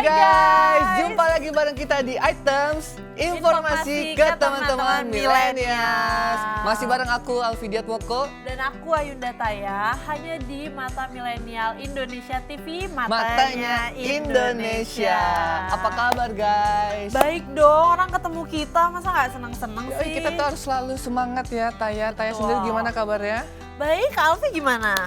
Hai guys, jumpa lagi bareng kita di Items Informasi ke teman-teman milenials. Masih bareng aku Alfidiat Woko dan aku Ayunda Taya, hanya di Mata Milenial Indonesia TV, Matanya Indonesia. Apa kabar guys? Baik dong, orang ketemu kita masa nggak seneng-seneng sih? Kita tuh harus selalu semangat ya Taya. Taya sendiri gimana kabarnya? Baik, Alfi gimana?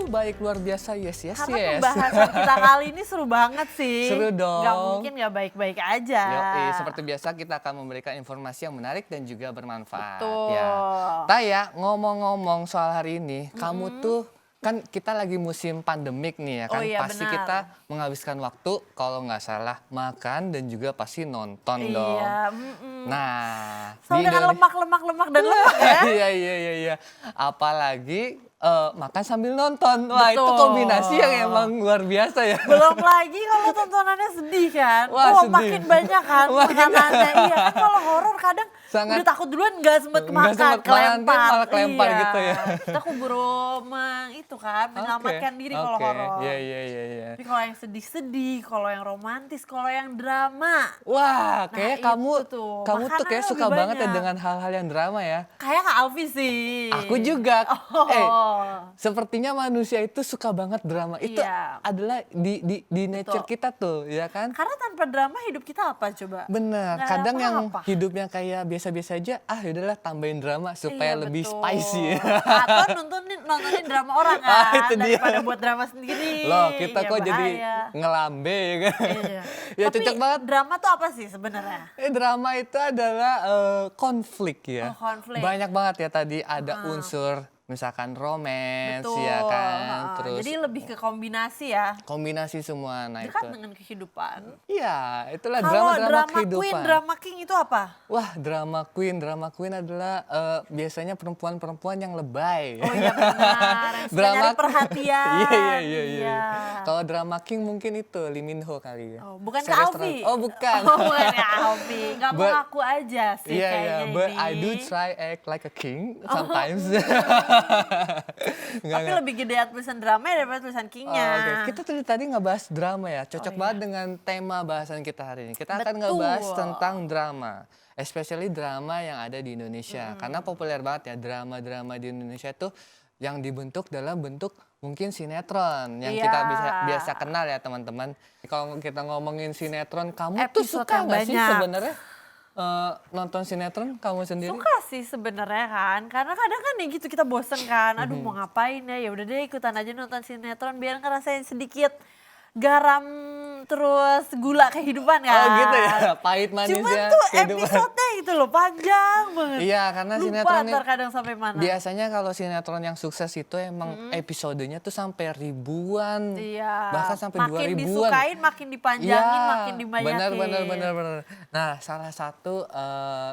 Baik luar biasa, yes. Karena pembahasan kita kali ini seru banget sih. Seru dong. Gak mungkin gak baik-baik aja. Yoi, seperti biasa kita akan memberikan informasi yang menarik dan juga bermanfaat. Betul. Ya. Taya, ngomong-ngomong soal hari ini, kamu tuh kan kita lagi musim pandemik nih ya kan. Oh iya, pasti benar. kita menghabiskan waktu kalau nggak salah makan dan juga pasti nonton dong. Iya. Nah, Selalu dengan lemak dan lemak ya. Iya. Apalagi makan sambil nonton. Wah, itu Betul. kombinasi yang emang luar biasa ya. Belum lagi kalau tontonannya sedih kan. Wah, sedih. Makin banyak kan makanannya. Iya kan, kalau horor kadang Sangat- udah takut duluan nggak sempet Nggak makan, sempet makan, malah kelempar Iya. gitu ya. Kita keburu menyelamatkan diri kalau horor. Iya. Tapi kalau yang sedih-sedih, kalau yang romantis, kalau yang drama. Wah, Nah, kayak itu tuh. kamu tuh kayak Makanannya suka lebih banget ya banyak. dengan hal-hal yang drama ya. Kayak Kak Alfi sih. Aku juga. Oh. Sepertinya manusia itu suka banget drama. Itu Iya. adalah di nature kita tuh, ya kan? Karena tanpa drama hidup kita apa coba? Bener. Nggak ada Kadang yang apa-apa. hidupnya kayak biasa-biasa aja, yaudahlah tambahin drama supaya Iya, lebih betul. spicy. Atau nontonin drama orang kan, Itu dia. daripada buat drama sendiri. Loh, kita Ya, kok jadi bahaya. ngelambe ya kan? Iya. Ya Tapi cocok banget. drama tuh apa sih sebenarnya? Drama itu adalah konflik ya. Oh, konflik. Banyak banget ya tadi ada unsur misalkan romance Betul. ya kan. Ha-ha. Terus Jadi lebih ke kombinasi ya. kombinasi semua. Nah Dekat itu. dengan kehidupan. Iya, itulah Kalau drama-drama drama kehidupan. queen, drama king itu apa? Wah, drama queen adalah biasanya perempuan-perempuan yang lebay. Oh iya benar, yang suka nyari perhatian. Iya. Kalau drama king mungkin itu Lee Min Ho kali ya. Oh, bukan Kak Series Alfi. Oh, bukan. Oh, bukan Kak Alfi. Gak mau But- ngaku aja sih Iya, kayaknya but ini. I do try act like a king sometimes. Tapi lebih gedean tulisan drama daripada tulisan kingnya. Oke. Kita tadi ngebahas drama ya, cocok banget dengan tema bahasan kita hari ini. Kita akan Betul. ngebahas tentang drama, especially drama yang ada di Indonesia. Karena populer banget ya drama-drama di Indonesia itu yang dibentuk dalam bentuk mungkin sinetron yang Iya. kita biasa kenal ya teman-teman. Kalau kita ngomongin sinetron, kamu tuh Episode suka yang nggak sih banyak. sebenarnya nonton sinetron kamu sendiri? Suka sih sebenarnya kan, karena kadang kan nih gitu kita bosen kan, aduh mau ngapain ya udah deh ikutan aja nonton sinetron biar ngerasain sedikit garam terus gula kehidupan kan. Oh gitu ya, pahit manisnya Cuman tuh kehidupan. episode-nya itu loh panjang banget. Iya, karena Lupa sinetron ntar kadang sampai mana. biasanya kalau sinetron yang sukses itu emang episodenya tuh sampai ribuan. Iya. Bahkan sampai makin 2000-an. disukain, makin dipanjangin, makin dibanyakin. Benar. Nah, salah satu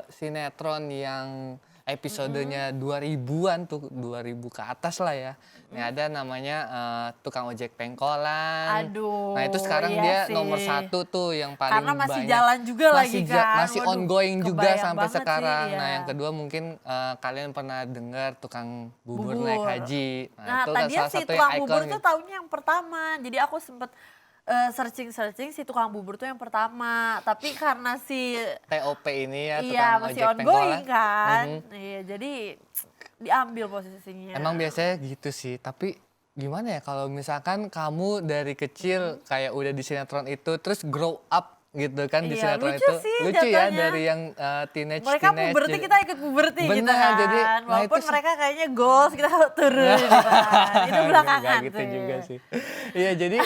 sinetron yang episodenya 2000-an tuh, 2000 ke atas lah ya. Ini ada namanya Tukang Ojek Pengkolan. Aduh, Nah, itu sekarang iya dia sih. nomor 1 tuh yang paling Karena masih banyak. jalan juga lagi kan. Masih Waduh, ongoing juga kebayang sampai banget sih, sekarang. iya. Nah, yang kedua mungkin kalian pernah dengar Tukang Bubur Bubur. Naik Haji. Nah, itu kan tadi salah si satu yang tukang bubur ikon tuh gitu. tahunnya yang pertama. Jadi aku sempet searching si tukang bubur tuh yang pertama. Tapi karena si TOP ini ya, iya Tukang masih Ojek ongoing Pengkolan. kan. Iya, jadi diambil posisinya. Emang biasanya gitu sih, tapi gimana ya kalau misalkan kamu dari kecil kayak udah di sinetron itu terus grow up gitu kan di Iya, sinetron lucu itu. sih Lucu ya jatuhnya. dari yang teenage. Mereka puberti, jadi- kita ikut puberti gitu Bener, kan. jadi, nah Walaupun itu- mereka kayaknya goals, kita turun gitu kan. Itu belakangan Nggak gitu tuh. juga sih. Iya, jadi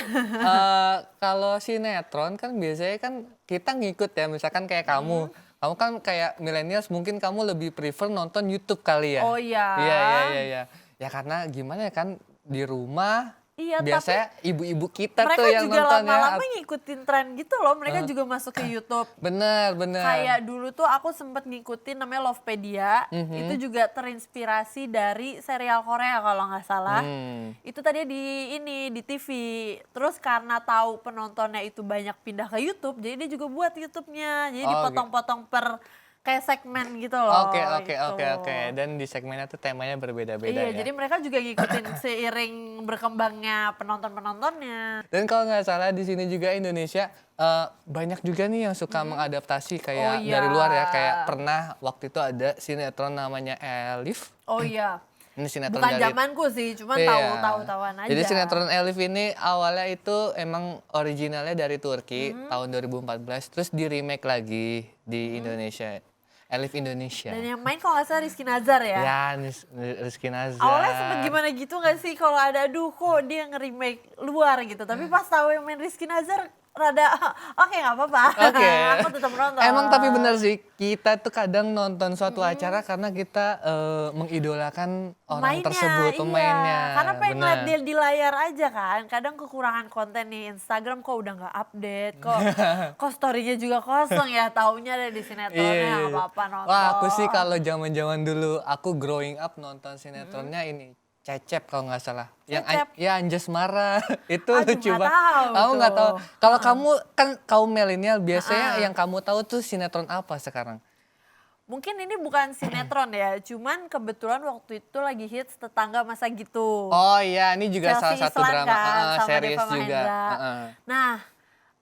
kalau sinetron kan biasanya kan kita ngikut ya, misalkan kayak kamu. Kamu kan kayak millennials, mungkin kamu lebih prefer nonton YouTube kali ya. Oh iya. Iya. Ya karena gimana ya kan di rumah Iya, biasanya ibu-ibu kita mereka tuh yang juga nonton ya. lama-lama ngikutin tren gitu loh. Mereka juga masuk ke YouTube. Bener. Kayak dulu tuh aku sempet ngikutin namanya Lovepedia. Itu juga terinspirasi dari serial Korea kalau nggak salah. Itu tadi di TV. Terus karena tahu penontonnya itu banyak pindah ke YouTube, jadi dia juga buat YouTube-nya. Jadi Oh, dipotong-potong per kayak segmen gitu loh. Oke, oke, gitu. oke, oke. Dan di segmennya tuh temanya berbeda-beda Iya, ya. jadi mereka juga ngikutin seiring berkembangnya penonton-penontonnya. Dan kalau nggak salah di sini juga Indonesia banyak juga nih yang suka mengadaptasi Oh kayak iya. dari luar ya. Kayak pernah waktu itu ada sinetron namanya Elif. Oh iya. Ini sinetron Bukan dari zamanku sih, cuman Iya. tahu-tahuan aja. Jadi sinetron Elif ini awalnya itu emang originalnya dari Turki tahun 2014, terus di remake lagi di Indonesia. Elif Indonesia. Dan yang main kalau nggak salah Rizky Nazar ya. Ya, Rizky Nazar. Awalnya sempet gimana gitu gak sih kalau ada aduh kok dia nge-remake luar gitu. Tapi pas tahu yang main Rizky Nazar rada oke nggak apa-apa. Oke. Aku tetap nonton. Emang tapi bener sih, kita tuh kadang nonton suatu acara karena kita mengidolakan orang tersebut, pemainnya. Iya. Karena pengen ngeliat Bener. dia di layar aja kan. Kadang kekurangan konten nih Instagram kok udah nggak update kok story-nya juga kosong ya. Taunya ada di sinetronnya nggak apa-apa nonton. Wah, aku sih kalau zaman-zaman dulu aku growing up nonton sinetronnya ini Cecep kalau nggak salah. Cecep. Ya Anjas Mara. Itu Aduh, lucu nggak banget. tahu Kamu nggak tahu. tuh. Kalau kamu kan kaum milenial biasanya yang kamu tahu tuh sinetron apa sekarang? Mungkin ini bukan sinetron ya, cuman kebetulan waktu itu lagi hits Tetangga Masa Gitu. Oh iya, ini juga salah Chelsea satu Islan drama kan, sama series Deva juga. Mahendra. Heeh. Nah,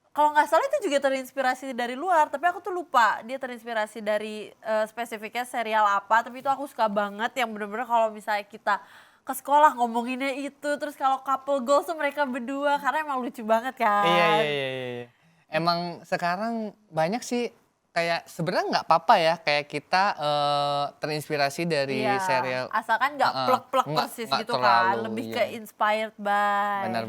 kalau nggak salah itu juga terinspirasi dari luar, tapi aku tuh lupa dia terinspirasi dari spesifiknya serial apa. Tapi itu aku suka banget yang bener-bener kalau misalnya kita ke sekolah ngomonginnya itu, terus kalau couple goals tuh mereka berdua karena emang lucu banget kan. Iya. Emang sekarang banyak sih kayak sebenarnya nggak apa-apa ya kayak kita terinspirasi dari Iya, serial. asalkan nggak plek-plek Nggak- persis nggak gitu kan, terlalu, lebih iya. ke inspired by. Benar.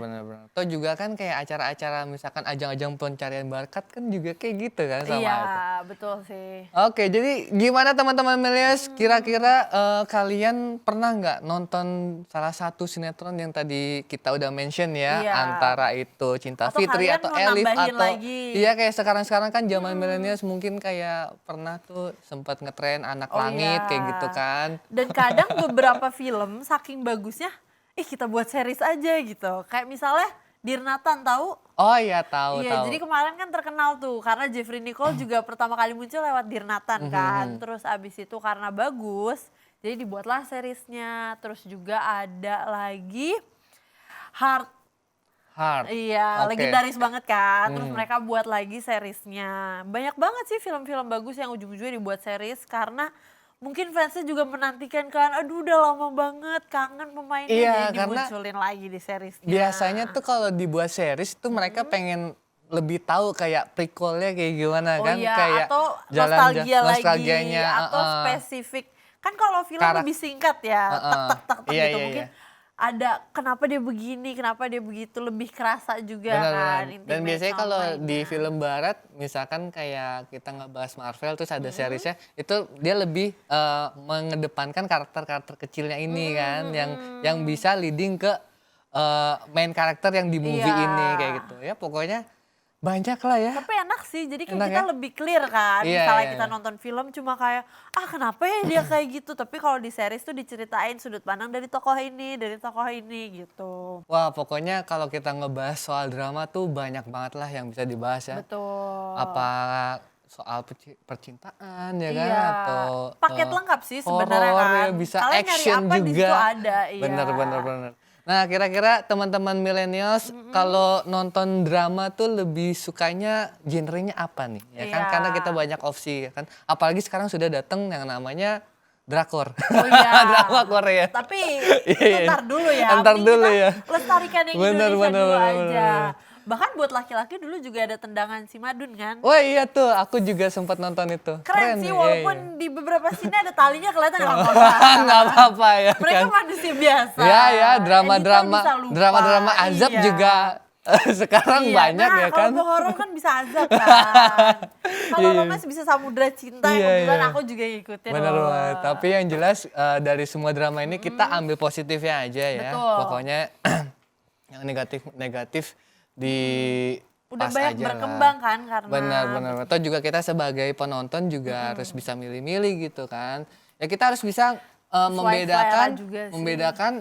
Atau juga kan kayak acara-acara misalkan ajang-ajang pencarian bakat kan juga kayak gitu kan sama Iya, itu. betul sih. Oke, jadi gimana teman-teman milenials? Kira-kira kalian pernah nggak nonton salah satu sinetron yang tadi kita udah mention ya, Iya. antara itu Cinta Atau Fitri kalian atau mau Elif nambahin atau lagi? iya kayak sekarang kan zaman milenials mungkin kayak pernah tuh sempat ngetren Anak Oh Langit iya. kayak gitu kan. Dan kadang beberapa film saking bagusnya, kita buat series aja gitu. Kayak misalnya Dirnatan tahu? Oh iya tahu. Iya, jadi kemarin kan terkenal tuh karena Jeffrey Nicole juga pertama kali muncul lewat Dirnatan kan. Terus abis itu karena bagus, jadi dibuatlah seriesnya. Terus juga ada lagi Heart. Hard. Iya, Oke. legendaris banget kan. Terus mereka buat lagi seriesnya. Banyak banget sih film-film bagus yang ujung-ujungnya dibuat series karena mungkin fansnya juga menantikan kan. Aduh udah lama banget, kangen pemainnya. Iya, jadi karena dimunculin lagi di seriesnya. Biasanya tuh kalau dibuat series tuh mereka pengen lebih tahu kayak prequelnya kayak gimana Oh kan, iya, kayak atau jalan lagi, nostalgianya, atau spesifik. Kan kalau film lebih singkat ya, tek Iya, gitu. iya, Mungkin iya. ada kenapa dia begini, kenapa dia begitu, lebih kerasa juga Benar. kan. Dan intimate biasanya sama kalau di mainnya. film barat, misalkan kayak kita ngebahas Marvel terus ada seriesnya, itu dia lebih mengedepankan karakter-karakter kecilnya ini kan, yang bisa leading ke main karakter yang di movie Iya. ini kayak gitu. Ya pokoknya banyak lah ya. Tapi enak sih, jadi kayak Enak kita ya? lebih clear kan. Iya, Misalnya iya, kita iya. nonton film cuma kayak, kenapa ya dia kayak gitu. Tapi kalau di series tuh diceritain sudut pandang dari tokoh ini gitu. Wah pokoknya kalau kita ngebahas soal drama tuh banyak banget lah yang bisa dibahas ya. Betul. Apa soal percintaan ya kan, Iya, atau paket lengkap sih sebenarnya horor kan. ya, bisa Kalian nyari action apa di juga. situ ada, iya. Bener. Nah kira-kira teman-teman millennials kalau nonton drama tuh lebih sukanya genrenya apa nih? Ya kan Iya. karena kita banyak opsi ya kan. Apalagi sekarang sudah datang yang namanya drakor. Oh iya. Drama Korea. Tapi Iya. itu ntar dulu ya. Ntar Mending dulu kita ya. lestarikan yang Bener, Indonesia bener, dulu bener, aja. bener. Bahkan buat laki-laki dulu juga ada tendangan si Madun kan. Wah iya tuh, aku juga sempat nonton itu. Keren sih iya, walaupun iya. di beberapa sini ada talinya kelihatan nggak apa-apa. Nggak apa-apa ya Mereka kan. manusia biasa. Ya Editor drama-drama bisa lupa. drama-drama azab Iya. juga sekarang Iya, banyak nah, ya kan. Kalau horor kan bisa azab kan. Kalau Iya. romance bisa Samudra Cinta, Iya, kebetulan iya. aku juga ngikutin Bener loh. banget. Tapi yang jelas dari semua drama ini kita ambil positifnya aja ya. Betul. Pokoknya yang negatif di Udah pas banyak aja berkembang lah. kan karena Benar. Atau juga kita sebagai penonton juga harus bisa milih-milih gitu kan. Ya kita harus bisa Sesuai selera juga sih. membedakan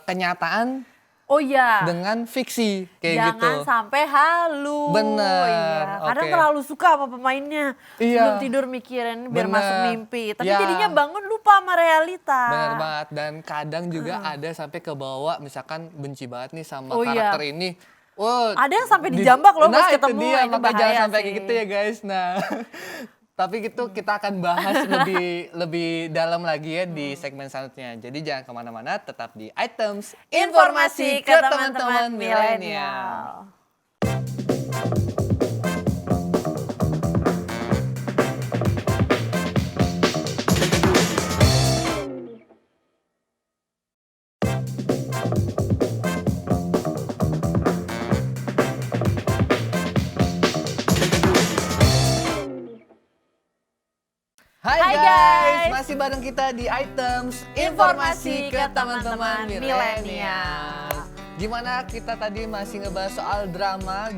kenyataan Oh iya. dengan fiksi kayak Jangan gitu. sampai halu. Bener, Iya. Kadang oke. terlalu suka sama pemainnya. Iya. Sebelum tidur mikirin biar masuk Bener. mimpi. Tapi Ya. jadinya bangun lupa sama realita. Bener banget, dan kadang juga ada sampai ke bawah misalkan benci banget nih sama Oh iya. karakter ini. Oh, Ada yang sampai dijambak loh pas nah, ketemu, itu dia, itu makanya jangan bahaya sampai kayak sih. gitu ya guys. Nah, tapi itu kita akan bahas lebih dalam lagi ya di segmen selanjutnya. Jadi jangan kemana-mana, tetap di Items Informasi ke teman-teman milenial. Hai Hai guys, guys. masih bareng kita di Items Informasi ke teman-teman milenial. milenial. Gimana kita tadi masih ngebahas soal drama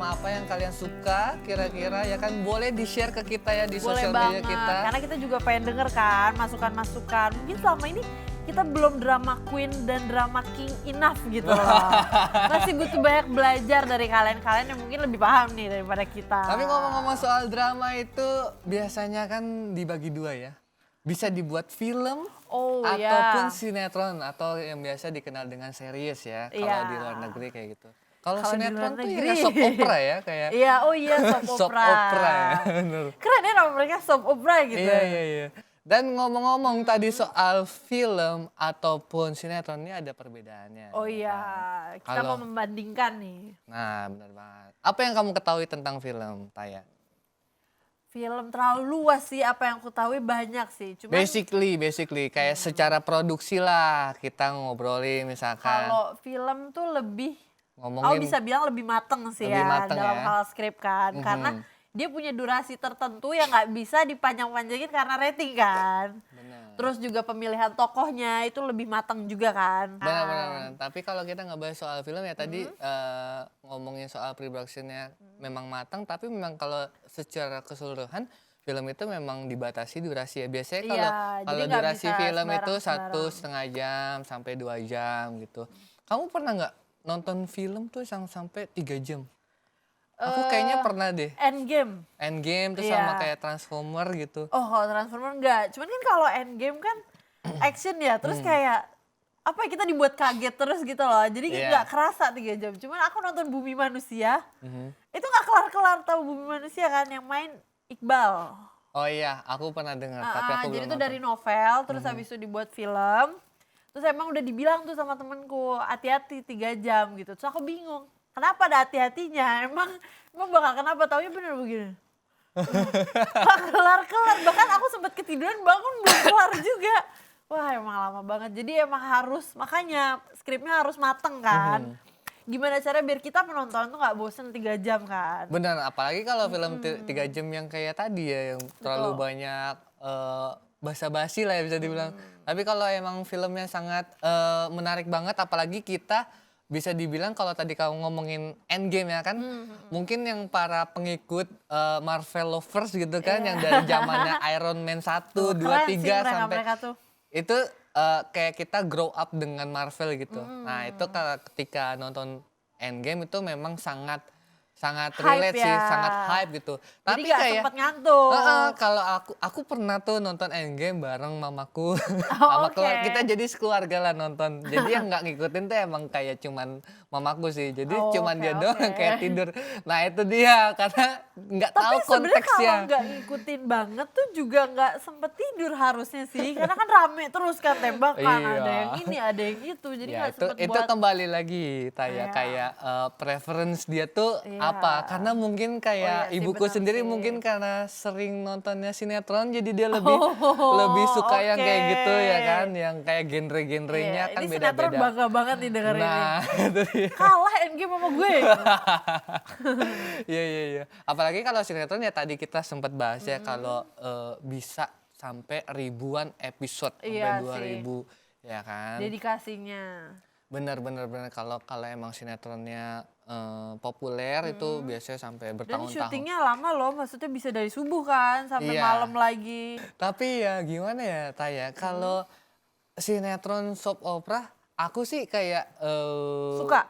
apa yang kalian suka kira-kira ya kan, boleh di-share ke kita ya di Boleh sosial media banget, kita. karena kita juga pengen denger kan masukan-masukan. Mungkin selama ini kita belum drama queen dan drama king enough gitu loh. Masih butuh banyak belajar dari kalian-kalian yang mungkin lebih paham nih daripada kita. Tapi ngomong-ngomong soal drama itu biasanya kan dibagi dua ya. Bisa dibuat film Oh, ataupun ya. sinetron atau yang biasa dikenal dengan series ya kalau Iya. di luar negeri kayak gitu. Kalau Kalau di sinetron luar tuh negeri. ya soap opera ya kayak Iya, oh iya soap soap opera. opera ya. Bener. Keren ya nama mereka soap opera gitu. Iya. Dan ngomong-ngomong tadi soal film ataupun sinetron ini ada perbedaannya. Oh ya iya, kan? kita mau Kalau- membandingkan nih. Nah, benar banget. Apa yang kamu ketahui tentang film, Taya? Film terlalu luas sih, apa yang aku tahu banyak sih. Cuman Basically kayak secara produksi lah kita ngobrolin misalkan kalau film tuh lebih, ngomongin bisa bilang lebih mateng sih Lebih ya mateng dalam ya. hal skrip kan. Karena dia punya durasi tertentu yang nggak bisa dipanjang-panjangin karena rating kan. benar. Terus juga pemilihan tokohnya itu lebih matang juga kan. Benar. Tapi kalau kita nggak bahas soal film ya tadi ngomongin soal pre-productionnya memang matang, tapi memang kalau secara keseluruhan film itu memang dibatasi durasi ya. Biasanya Iya, kalau jadi nggak durasi bisa film itu sembarang-sembarang. 1,5 jam sampai 2 jam gitu. Kamu pernah nggak nonton film tuh yang sampai 3 jam? Aku kayaknya pernah deh. Endgame. Endgame terus Iya. sama kayak Transformer gitu. Oh, kalau Transformer enggak. Cuman kan kalau Endgame kan action ya, terus kayak apa ya, kita dibuat kaget terus gitu loh. Jadi Iya. nggak kerasa 3 jam. Cuman aku nonton Bumi Manusia, itu nggak kelar-kelar, tahu Bumi Manusia kan yang main Iqbal. Oh iya, aku pernah dengar tapi aku Jadi belum itu dari nonton. novel, terus habis itu dibuat film. Terus emang udah dibilang tuh sama temenku, hati-hati 3 jam gitu. Terus aku bingung, kenapa ada hati-hatinya? Emang bakal kenapa? Taunya bener begini. Gak kelar-kelar, bahkan aku sempat ketiduran bangun belum kelar juga. Wah emang lama banget, jadi emang harus, makanya skripnya harus mateng kan. Gimana caranya biar kita penonton tuh gak bosen 3 jam kan. Benar, apalagi kalau film 3 jam yang kayak tadi ya yang terlalu Betul. banyak basa-basi lah ya bisa dibilang. Tapi kalau emang filmnya sangat menarik banget, apalagi kita bisa dibilang kalau tadi kamu ngomongin Endgame ya kan, mungkin yang para pengikut Marvel lovers gitu kan, yang dari zamannya Iron Man 1, 2, Keren sih 3 sampai mereka tuh. itu kayak kita grow up dengan Marvel gitu. Nah itu ketika nonton Endgame itu memang sangat Hype relate sih, ya. sangat hype gitu. Jadi Tapi gak kayak sempet ngantuk. kalau aku pernah tuh nonton Endgame bareng mamaku, Oh, oke. kita jadi sekeluarga lah nonton. Jadi yang nggak ngikutin tuh emang kayak cuman mamaku sih. Jadi Oh, cuman oke, dia doang oke. yang kayak tidur. Nah itu dia karena nggak tahu Tapi sebenarnya konteksnya. kalau nggak ngikutin banget tuh juga nggak sempet tidur harusnya sih. Karena kan rame terus kan tembakan, Iya. ada yang ini, ada yang itu. Jadi Ya nggak itu sempet itu buat. kembali lagi Taya Iya. kayak preference dia tuh Iya. apa, karena mungkin kayak iya sih, ibuku benar sendiri sih. mungkin karena sering nontonnya sinetron jadi dia lebih suka yang kayak oke. gitu ya kan, yang kayak genre-genrenya Iya, kan ini sinetron beda-beda. bangga banget nih dengerin ini. Nah itu dia. Kalah Endgame sama gue. Iya. Apalagi kalau sinetron ya tadi kita sempat bahas ya kalau bisa sampai ribuan episode Iya sampai sih. 2000 ya kan. Dedikasinya. Bener kalau emang sinetronnya populer itu biasanya sampai Dan bertahun-tahun. syutingnya lama loh, maksudnya bisa dari subuh kan sampai Iya. malam lagi. Tapi ya gimana ya Taya, kalau sinetron soap opera Aku sih kayak Suka?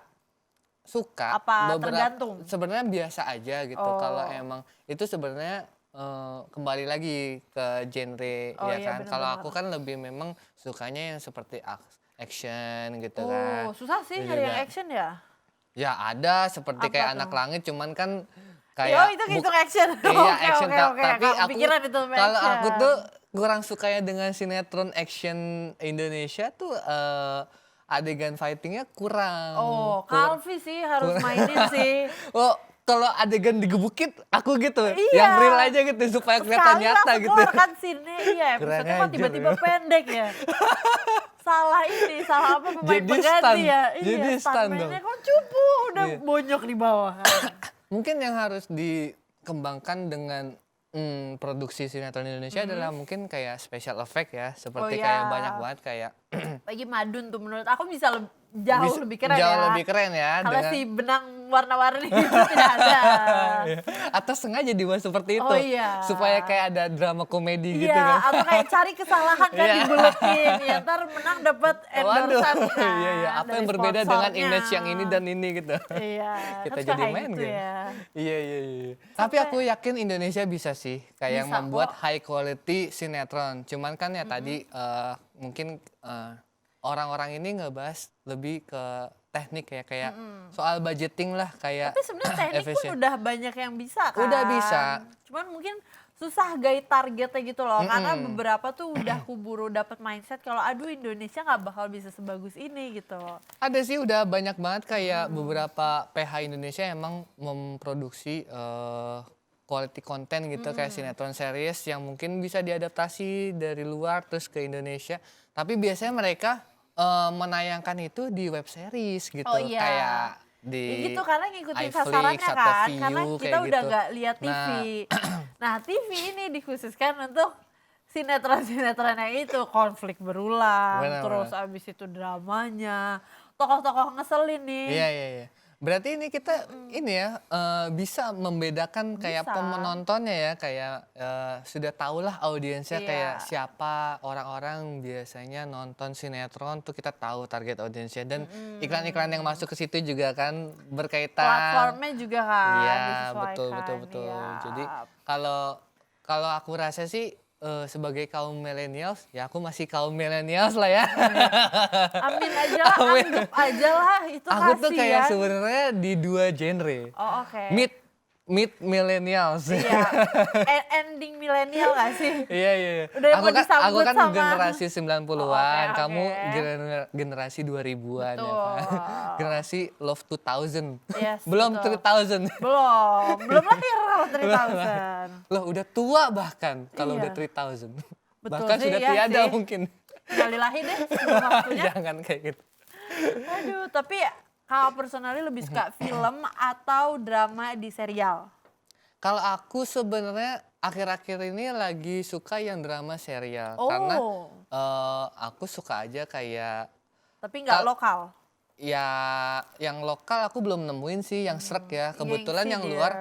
suka Apa tergantung? sebenarnya biasa aja gitu. Kalau Oh. emang itu sebenarnya kembali lagi ke genre Oh ya iya kan. Kalau aku benar-benar. kan lebih memang sukanya yang seperti action gitu kan. Oh, susah sih Terus nyari yang juga action ya? ya ada seperti Apa kayak Anak tuh? Langit cuman kan Oh, kayak itu hitung action. iya Oke action oke oke, tapi Kak, aku kepikiran itu kalau aku tuh action. kurang sukanya dengan sinetron action Indonesia tuh adegan fightingnya kurang Oh, Kalvi sih harus kur mainin sih. oh kalau adegan digebukin aku gitu Iya, yang real aja gitu supaya kelihatan sekali nyata langsung gitu. keluar kan scene-nya. Iya, Kurang episode-nya kok ajar tiba-tiba memang. pendek ya? Salah ini, salah apa pemain Jadi pengganti stun, ya? jadi Iya, stun dong. stuntman-nya kok cupu udah Iya. bonyok di bawah. Mungkin yang harus dikembangkan dengan produksi sinetron Indonesia adalah mungkin kayak special effect ya, Oh seperti kayak banyak ya, banget kayak lagi Madun tuh menurut aku bisa jauh lebih keren jauh ya. lebih keren ya Kalau dengan si benang warna-warni itu tidak ada. Iya. Atau sengaja dibuat seperti itu Oh iya. supaya kayak ada drama komedi gitu Iya, kan. atau kayak cari kesalahan kan Iya. dibuletin. Ya ntar menang dapat Waduh, endorsean kan. iya iya. Apa dari yang berbeda dengan sponsornya. image yang ini dan ini gitu. Iya, Kita kan suka jadi kayak main gitu kan. ya. Iya iya iya. Tapi aku yakin Indonesia bisa sih kayak Bisa membuat kok. high quality sinetron. Cuman kan ya tadi mungkin orang-orang ini ngebahas lebih ke teknik ya kayak soal budgeting lah kayak Tapi sebenarnya teknik pun efisien. udah banyak yang bisa kan. Udah bisa. Cuman mungkin susah gait targetnya gitu loh. Karena beberapa tuh udah keburu dapat mindset kalau aduh Indonesia nggak bakal bisa sebagus ini gitu. Ada sih udah banyak banget kayak beberapa PH Indonesia emang memproduksi quality content gitu kayak sinetron series yang mungkin bisa diadaptasi dari luar terus ke Indonesia. Tapi biasanya mereka menayangkan itu di web series gitu Oh iya. kayak Ya di gitu karena ngikutin iFlix sasarannya atau kan. Viu Karena kayak kita udah gitu. nggak lihat TV. Nah TV ini dikhususkan untuk sinetron-sinetron yang itu konflik berulang, Benar, terus benar. abis itu dramanya, tokoh-tokoh ngeselin nih. Iya iya iya. Berarti ini kita ini ya bisa membedakan kayak Bisa. penontonnya ya kayak sudah tahulah audiensnya Iya. kayak siapa orang-orang biasanya nonton sinetron tuh kita tahu target audiensnya dan iklan-iklan yang masuk ke situ juga kan berkaitan. Platformnya juga kan Iya disesuaikan. betul betul betul. Iya. Jadi kalau kalau aku rasa sih sebagai kaum millennials ya aku masih kaum millennials lah ya. Amin aja lah, Amin. anggap aja lah itu Aku tuh kayak kasihan. sebenarnya di dua genre. Oh oke. Mid millennials. Iya. Ending milenial gak sih? Iya iya. Iya. Udah Aku mau kan disambut sama- generasi 90-an, oke, kamu oke. generasi 2000-an ya kan. Betul. Generasi love 2000. Yes, Belum betul. 3000. Belum lahir kalau 3000. Loh udah tua bahkan kalau Iya. udah 3000. Betul Bahkan sih, sudah iya tiada sih. mungkin. Gali lahir deh sebelum waktunya. Jangan kayak gitu. Aduh, tapi kalau personally lebih suka film atau drama di serial? Kalau aku sebenarnya akhir-akhir ini lagi suka yang drama serial Oh. karena aku suka aja kayak Tapi nggak Kal- lokal. ya yang lokal aku belum nemuin sih yang srek ya. Kebetulan Gengsi yang dia. luar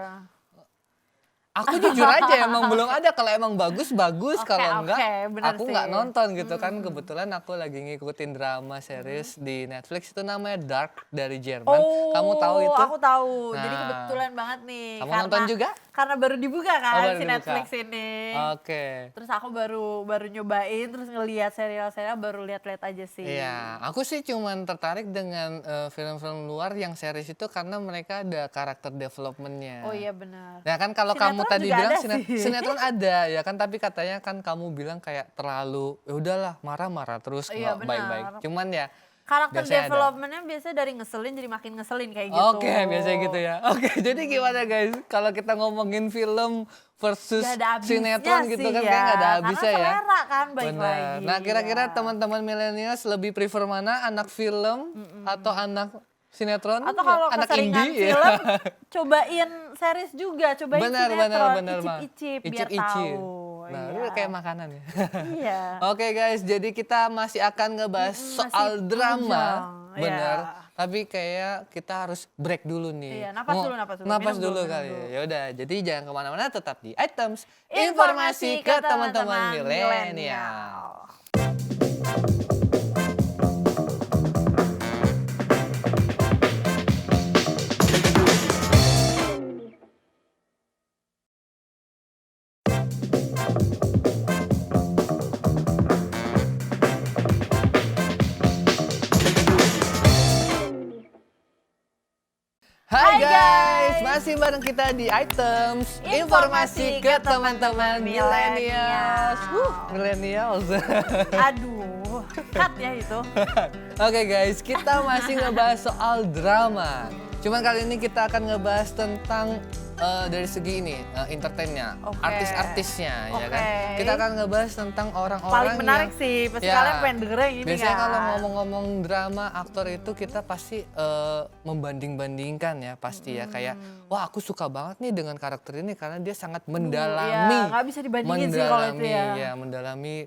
aku jujur aja emang belum ada kalau emang bagus Oke, kalau enggak oke, benar aku nggak sih. nonton gitu kan. Kebetulan aku lagi ngikutin drama series di Netflix itu namanya Dark dari Jerman. Kamu tahu itu? Aku tahu. Jadi Nah. kebetulan banget nih. Kamu nonton juga? Karena baru dibuka kan baru si dibuka. Netflix ini. Oke. Terus aku baru nyobain, terus ngelihat serial-serial, baru lihat-lihat aja sih. Iya, aku sih cuman tertarik dengan film-film luar yang series itu karena mereka ada karakter developmentnya. Oh iya benar. Ya kan kalau Sinetron kamu tadi juga bilang ada sih. sinetron ada ya kan, tapi katanya kan kamu bilang kayak terlalu ya udahlah marah-marah terus Iya, nggak baik-baik. benar. Cuman ya Karakter biasanya ada. developmentnya biasanya dari ngeselin jadi makin ngeselin kayak gitu. Oke, biasanya gitu ya. Oke, jadi gimana guys? Kalau kita ngomongin film versus Gak ada habisnya sinetron gitu sih kan ya. kayak nggak ada habisnya Karena ya. selera kan balik Benar. lagi. Nah, kira-kira ya. teman-teman milenials lebih prefer mana? Anak film atau anak sinetron? Atau Ya, kalau anak keseringan indie? film, cobain series juga, cobain Benar, sinetron, benar. icip-icip biar Icip-icip. tahu. Nah, Iya. itu kayak makanan ya. Iya. Oke guys, jadi kita masih akan ngebahas soal masih drama, panjang, bener. iya. Tapi kayak kita harus break dulu nih. Iya, napas dulu, napas dulu. Napas Minum dulu dulu, kali. minum dulu. Ya udah, jadi jangan kemana-mana, tetap di Items Informasi ke teman-teman milenial. masih bareng kita di Items Informasi ke teman-teman millennials. Millennials. Aduh, cut ya itu. Oke guys, kita masih ngebahas soal drama. Cuman kali ini kita akan ngebahas tentang dari segi ini entertainnya, artis-artisnya, ya kan. Kita akan ngebahas tentang orang-orang Paling menarik yang, sih, pasti kalian pengen denger yang ini biasanya kan. kalau ngomong-ngomong drama, aktor itu kita pasti membanding-bandingkan ya pasti ya. Kayak, wah aku suka banget nih dengan karakter ini karena dia sangat mendalami. Iya, nggak bisa dibandingin sih kalau itu ya. Ya, mendalami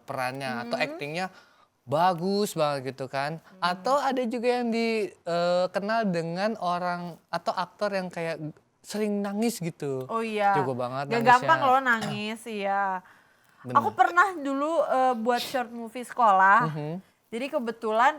perannya atau aktingnya bagus banget gitu kan. Atau ada juga yang dikenal dengan orang atau aktor yang kayak sering nangis gitu. Oh iya, Jago banget gak nangisnya. gampang loh nangis, iya. Bener. Aku pernah dulu buat short movie sekolah, jadi kebetulan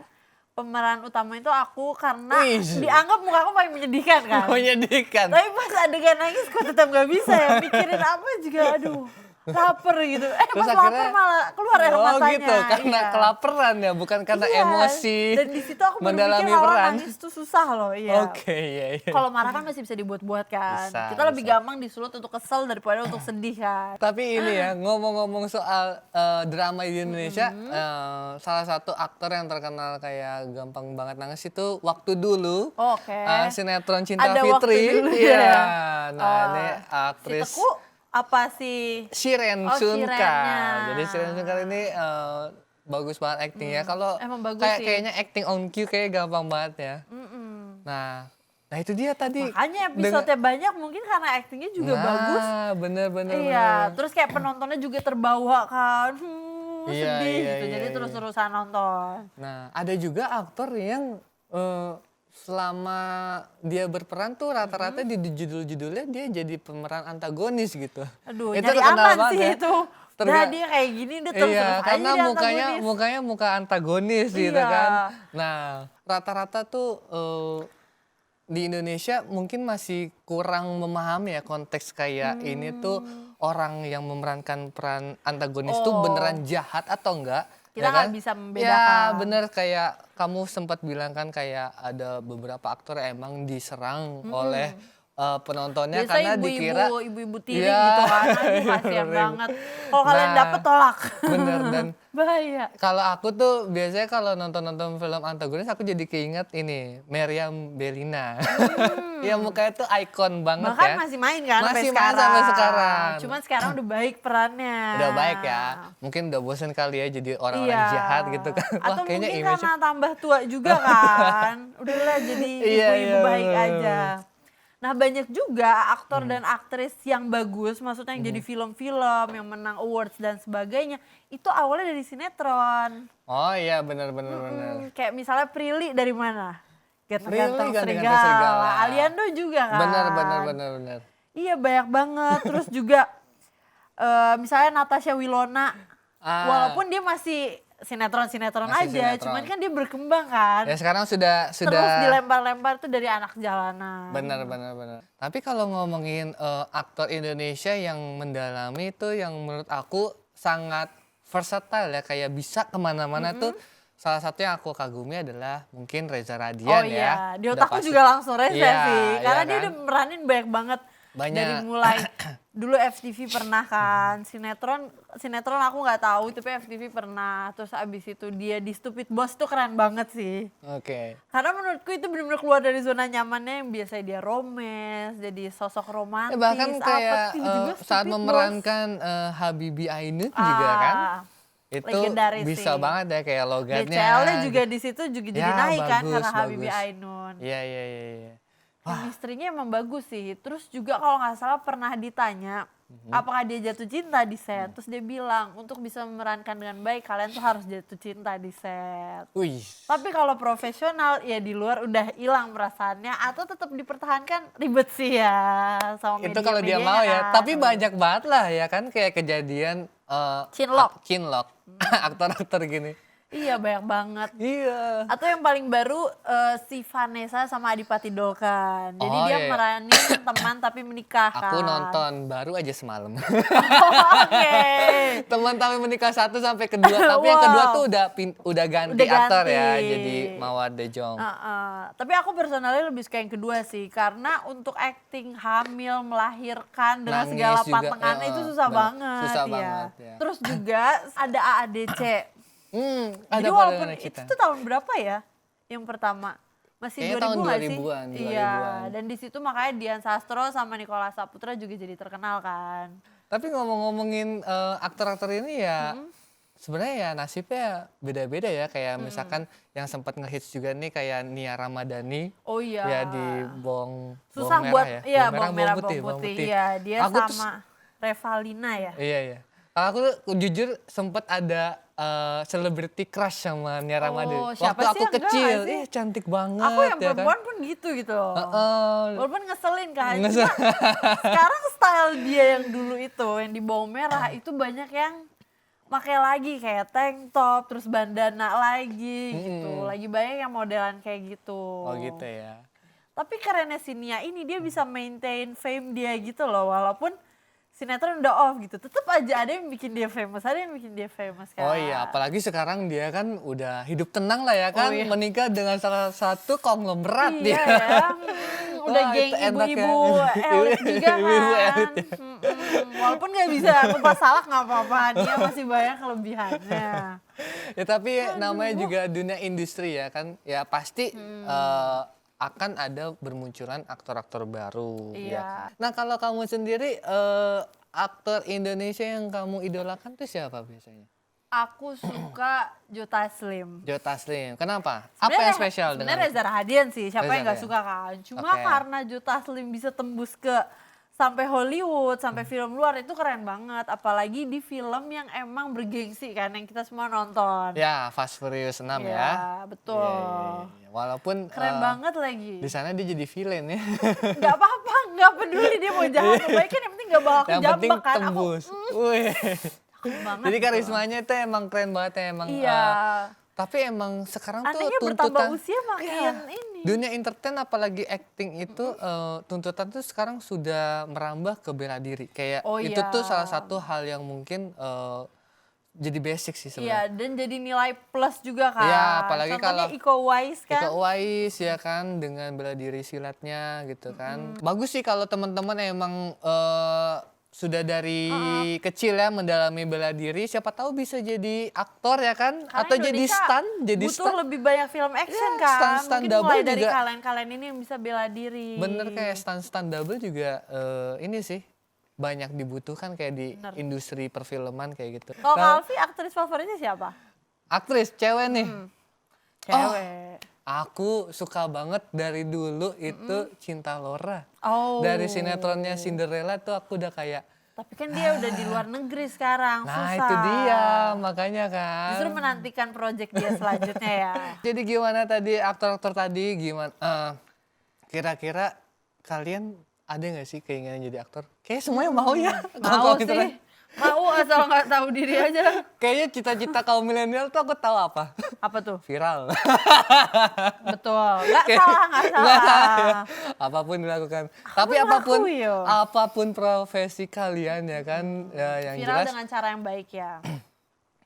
pemeran utama itu aku karena Wih. dianggap muka aku paling menyedihkan kan. Menyedihkan. Tapi pas adegan nangis kok tetap gak bisa ya, mikirin apa juga aduh lapar gitu. Terus Pas akhirnya- lapar malah keluar air Oh matanya. gitu, karena iya. kelaparan ya, bukan karena Iya, emosi. Dan di situ aku baru mendalami mikir kalau peran. nangis tuh susah loh, iya. Oke, iya. Kalau marah kan masih bisa dibuat-buat kan. Bisa, Kita lebih bisa. gampang disulut untuk kesel daripada untuk sedih kan. Tapi ini ya, ngomong-ngomong soal drama di Indonesia, salah satu aktor yang terkenal kayak gampang banget nangis itu Waktu Dulu. Oke. Sinetron Cinta Ada Waktu Fitri. Dulu Iya. ya. Nah, ini Si aktris Teku apa sih? Shiren Oh, Sunka. Shirennya. Jadi Shiren Sunka ini bagus banget aktingnya. Kalau emang bagus sih. kayaknya acting on cue kayak gampang banget ya. Nah itu dia tadi. Makanya episode banyak mungkin karena aktingnya juga bagus. Bener. Iya, terus kayak penontonnya juga terbawa kan. Iya, Sedih iya, gitu. iya, Jadi iya. terus-terusan nonton. Nah, ada juga aktor yang selama dia berperan tuh rata-rata di judul-judulnya dia jadi pemeran antagonis gitu. Aduh, Itu nyari terkenal aman banget sih ya. itu. Nah, dia kayak gini udah terus Iya, aja karena jadi mukanya antagonis. muka antagonis gitu Iya. kan. Nah, rata-rata tuh di Indonesia mungkin masih kurang memahami ya konteks kayak ini tuh orang yang memerankan peran antagonis tuh Oh. beneran jahat atau enggak. Kita ya nggak kan? bisa Ya membedakan. bener, kayak kamu sempat bilang kan kayak ada beberapa aktor emang diserang oleh penontonnya Biasa karena dikira ibu-ibu tiring Iya. gitu kan. Aduh, kasihan Bener. banget. Kalau kalian Nah, dapet tolak. bener. Dan Bahaya. kalau aku tuh biasanya kalau nonton film antagonis aku jadi keinget ini Meriam Bellina. Ya mukanya tuh ikon banget Bahkan ya. masih main kan Masih sampai main sekarang. sampai sekarang. Cuman sekarang udah baik perannya. Udah baik ya. Mungkin udah bosen kali ya jadi orang-orang Iya. jahat gitu kan. Wah, Atau kayaknya mungkin image-nya- karena tambah tua juga kan. Udahlah jadi Iya, ibu-ibu iya, baik bener. aja. Nah banyak juga aktor dan aktris yang bagus, maksudnya yang jadi film-film, yang menang awards dan sebagainya. Itu awalnya dari sinetron. Oh iya bener. Kayak misalnya Prilly dari mana? Prilly Ganteng Ganteng Serigala. Serigala. Aliando juga kan. Bener. Iya banyak banget. Terus juga misalnya Natasha Wilona. Walaupun dia masih sinetron Masih aja, sinetron. cuman kan dia berkembang kan. Ya sekarang sudah Terus dilempar-lempar tuh dari anak jalanan. bener. Tapi kalau ngomongin aktor Indonesia yang mendalami itu yang menurut aku sangat versatile ya, kayak bisa kemana-mana tuh. Salah satu yang aku kagumi adalah mungkin Reza Radian Oh ya. iya, di Udah otakku pasti. juga langsung Reza Iya, sih. Karena iya dia kan? udah meranin banyak banget. Banyak. Dari mulai dulu FTV pernah kan, sinetron aku nggak tahu, tapi FTV pernah. Terus abis itu dia di Stupid Boss tuh keren banget sih. Oke. Karena menurutku itu benar-benar keluar dari zona nyamannya yang biasanya dia romance, jadi sosok romantis. Bahkan kayak tiba-tiba saat Stupid Boss. memerankan Habibie Ainun juga kan. Itu legendaris bisa sih. banget ya kayak logatnya. DCL-nya juga di situ juga jadi Ya, naik kan bagus, karena Habibie bagus. Ainun. Iya. Chemistry-nya emang bagus sih. Terus juga kalau nggak salah pernah ditanya apakah dia jatuh cinta di set. Terus dia bilang untuk bisa memerankan dengan baik kalian tuh harus jatuh cinta di set. Wih. Tapi kalau profesional ya di luar udah hilang perasaannya atau tetap dipertahankan ribet sih ya sama media. Itu kalau dia mau ya. Tapi banyak banget lah ya kan kayak kejadian Chinlock. Chinlock. Aktor-aktor gini. Iya banyak banget. Iya. Atau yang paling baru si Vanessa sama Adipati Dolken. Jadi Oh, dia iya, iya. meranin teman tapi menikah kan. Aku nonton baru aja semalam. Oke. Teman tapi menikah 1 sampai kedua, tapi yang kedua Wow. tuh udah ganti Udah aktor ganti. ya, jadi Mawar De Jong. Tapi aku personalnya lebih suka yang kedua sih, karena untuk acting hamil, melahirkan dengan Nangis segala juga, pantangannya itu susah bener. banget. Susah ya. banget, ya. Terus juga ada AADC. Ada Jadi apa walaupun dengan itu kita? tuh tahun berapa ya yang pertama? Masih Kayaknya 2000 tahun nggak sih? 2000-an, Iya, 2000-an. dan di situ makanya Dian Sastro sama Nicholas Saputra juga jadi terkenal kan. Tapi ngomongin aktor-aktor ini ya, sebenarnya ya nasibnya beda-beda ya. Kayak misalkan yang sempat ngehits juga nih kayak Nia Ramadhani. Oh iya. Ya di Bawang Susah Merah buat, ya. iya Bawang bawang merah, Bawang bawang putih. Putih. Iya, dia Aku tuh sama Revalina ya. Iya, iya. Aku tuh jujur sempet ada celebrity crush sama Nia Ramadhani. Oh, siapa Waktu sih aku yang enggak kecil, sih? cantik banget Aku yang ya kan. perempuan pun gitu loh. Heeh. Walaupun ngeselin kan. Ngesel- Cuma sekarang style dia yang dulu itu, yang di bawang merah itu banyak yang pakai lagi kayak tank top, terus bandana lagi gitu. Lagi banyak yang modelan kayak gitu. Oh gitu ya. Tapi kerennya si Nia ini dia bisa maintain fame dia gitu loh, walaupun sinetron udah off gitu. Tetep aja ada yang bikin dia famous, ada yang bikin dia famous kan. Oh iya, apalagi sekarang dia kan udah hidup tenang lah ya kan, Oh iya. menikah dengan salah satu konglomerat Iya dia. ya. Udah Wah, geng itu enak ya. ibu-ibu elit juga kan. Ibu-ibu elit ya. Walaupun gak bisa kupas salak gak apa-apa, dia masih banyak kelebihannya. Ya tapi namanya juga dunia industri ya kan, ya pasti akan ada bermunculan aktor-aktor baru. Iya. Ya. Nah kalau kamu sendiri aktor Indonesia yang kamu idolakan tuh siapa biasanya? Aku suka Joe Taslim. Joe Taslim. Kenapa? Apa yang spesial dengan Sebenarnya Reza Rahadian sih, siapa Reza yang gak ya? suka kan. Cuma Oke. karena Joe Taslim bisa tembus ke sampai Hollywood, sampai film luar itu keren banget. Apalagi di film yang emang bergengsi kan, yang kita semua nonton. Ya Fast Furious 6 ya? Iya, betul. Iya. Walaupun Keren banget lagi. di sana dia jadi villain ya. Gak apa-apa, gak peduli dia mau jahat mau baik kan yang penting gak bakal Yang penting kejambak kan. tembus. Wih. Aku banget Jadi gitu. karismanya itu emang keren banget ya emang. Iya. Tapi emang sekarang tuh Anehnya bertambah tuntutan usia makin Iya. ini. Dunia entertain apalagi acting itu tuntutan tuh sekarang sudah merambah ke bela diri. Kayak Oh itu iya. tuh salah satu hal yang mungkin jadi basic sih Iya, sebenarnya. dan jadi nilai plus juga kan. Iya, apalagi Contohnya kalau Iko Uwais kan. Iko Uwais ya kan dengan bela diri silatnya gitu kan. Bagus sih kalau teman-teman emang sudah dari kecil ya mendalami bela diri, siapa tahu bisa jadi aktor ya kan, Karena atau jadi Indonesia stunt, jadi butuh stunt. lebih banyak film action Ya, kan. stunt-stunt Mungkin double mulai dari juga. kalian-kalian ini yang bisa bela diri. Bener kayak stunt double juga ini sih banyak dibutuhkan kayak di Bener. industri perfilman kayak gitu. Kalau Nah, Kalvi aktris favoritnya siapa? aktris cewek nih. Cewek. Aku suka banget dari dulu itu Cinta Laura. Oh. Dari sinetronnya Cinderella tuh aku udah kayak, Tapi kan dia udah di luar negeri sekarang, nah susah. itu dia makanya kan. Justru menantikan proyek dia selanjutnya ya. Jadi gimana tadi aktor-aktor tadi gimana? Kira-kira kalian ada nggak sih keinginan jadi aktor? Kayaknya semuanya mau ya. Mau Kalau kita- sih. Mau asal nggak tahu diri aja. Kayaknya cita-cita kaum milenial tuh aku tahu apa? Apa tuh? Viral. Betul. Nggak Kayak- salah, nggak nggak salah. ya. Apapun dilakukan. Tapi mengakui yo. apapun profesi kalian ya kan, ya, yang Viral jelas dengan cara yang baik ya.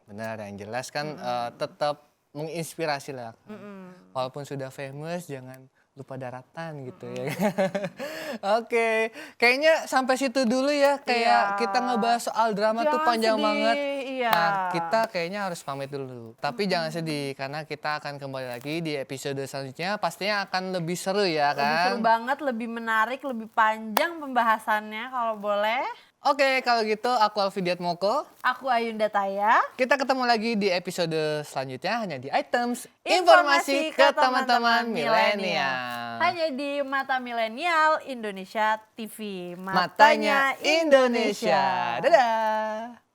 benar, yang jelas kan tetap menginspirasi lah. Walaupun sudah famous jangan lupa daratan gitu ya. Oke, kayaknya sampai situ dulu ya. Kayak Iya. kita ngebahas soal drama tuh Jangan panjang sedih, banget. iya. Nah, kita kayaknya harus pamit dulu. Tapi jangan sedih karena kita akan kembali lagi di episode selanjutnya. Pastinya akan lebih seru ya Lebih seru kan. banget, lebih menarik, lebih panjang pembahasannya kalau boleh. Oke, kalau gitu aku Alfidiat Moko. Aku Ayunda Taya. Kita ketemu lagi di episode selanjutnya hanya di Items Informasi ke teman-teman milenial. Hanya di Mata Milenial Indonesia TV. Matanya Indonesia. Dadah.